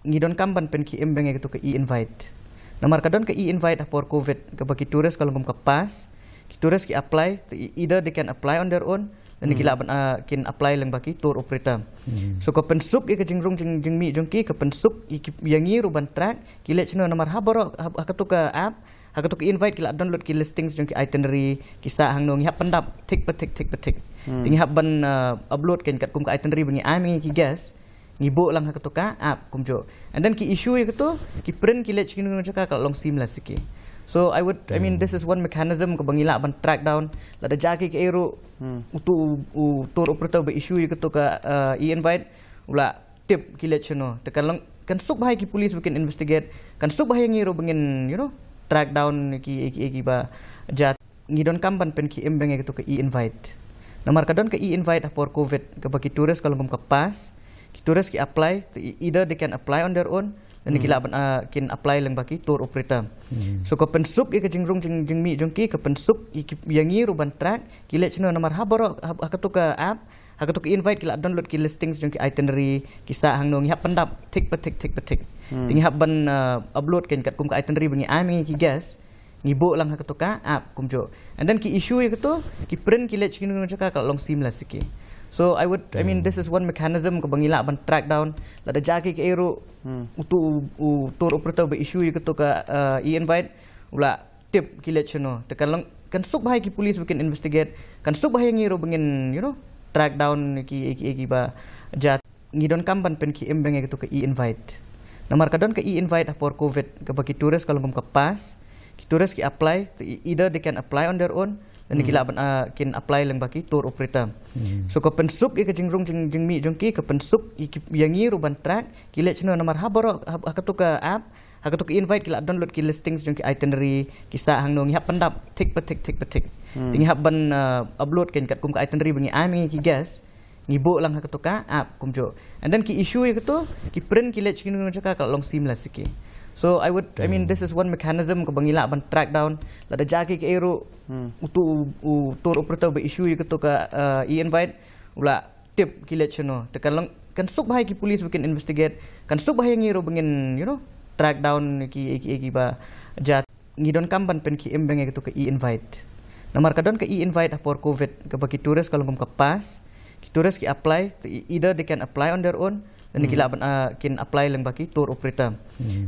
ngidon kamban pen ki embeng gitu ke e-invite. Namar kadon ke e-invite for COVID ke bagi turis kalau ngum ke pas, ki turis ki apply, either they can apply on their own, dan kila kin apply lang baki tour operator. So ke pensuk ke jingrung jing mi jongki ke pensuk yangi ruban track kila chino namar habaro hakatu ke app hakatu ke invite kila download ki listings jongki itinerary kisah hang nong hap pendap tik petik ting hap ban upload ken kat kum ke itinerary bengi ami ki gas ngibo lang hakatu ka app kumjo, and then ki issue ya gitu ki print kila chino jaka ka long sim lah siki. So I mean this is one mechanism ke bangila ban track down lada jaki ke ero utu tour operator be issue gitu ke e-invite ula tip kila chino tekan long kan suk bahai ki police bikin investigate kan suk bahai ngiro bengin track down ki ba jat ngidon kamban pen ki embeng gitu ke e-invite. Namar kadon ke e-invite for COVID ke bagi turis kalau ngum ke pas ki turis ki apply, either they can apply on their own, dan kila kin apply lang baki tour operator. So ke pensuk ke jingrung jing mi jongki ke pensuk yangi ruban track kila chino namar habaro hakatu ke app hakatu ke invite kila download ki listings jongki itinerary kisah hang nong hap pendap tik petik ting hap ban upload ken kat kum ke itinerary bengi ami ki gas ngibo lang hakatu ka app kumjo, and then ki issue ya gitu ki print kila chino jaka ka long sim lah siki. So I mean this is one mechanism ke bangila ban track down lada jaki ke ero utu tour operator be issue gitu ke e-invite ula tip kila chino tekan long kan suk bahai ki police bikin investigate kan suk bahai ngiro bengin track down ki ba jat ngidon kamban pen ki embeng gitu ke e-invite. Namar kadon ke e-invite for COVID ke bagi turis kalau ngum ke pas ki turis ki apply, either they can apply on their own, dan kila kin apply lang baki tour operator. So ke pensuk ke jingrung jing mi jongki ke pensuk yangi ruban track kila chino namar habaro hakatu ke app hakatu ke invite kila download ki listings jongki itinerary kisah hang nong hap pendap tik petik ting hap ban upload ken kat kum ke itinerary bengi ami ki gas ngibo lang hakatu ka app kumjo, and then ki issue ya gitu ki print kila chino jaka ka long sim lah siki. So I mean this is one mechanism ke bangila ban track down lada jaki ke ero utu tour operator be issue gitu ke e-invite ula tip kila chino tekan long kan suk bahai ki police bikin investigate kan suk bahai ngiro bengin track down ki ba jat ngidon kamban pen ki embeng gitu ke e-invite. Namar kadon ke e-invite for COVID ke bagi turis kalau ngum ke pas ki turis ki apply, either they can apply on their own, dan kila kin apply lang baki tour operator.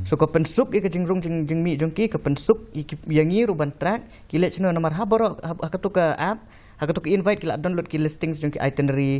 So ke pensuk ke jingrung jing mi jongki ke pensuk yangi ruban track kila chino namar habaro hakatu ke app hakatu ke invite kila download ki listings jongki itinerary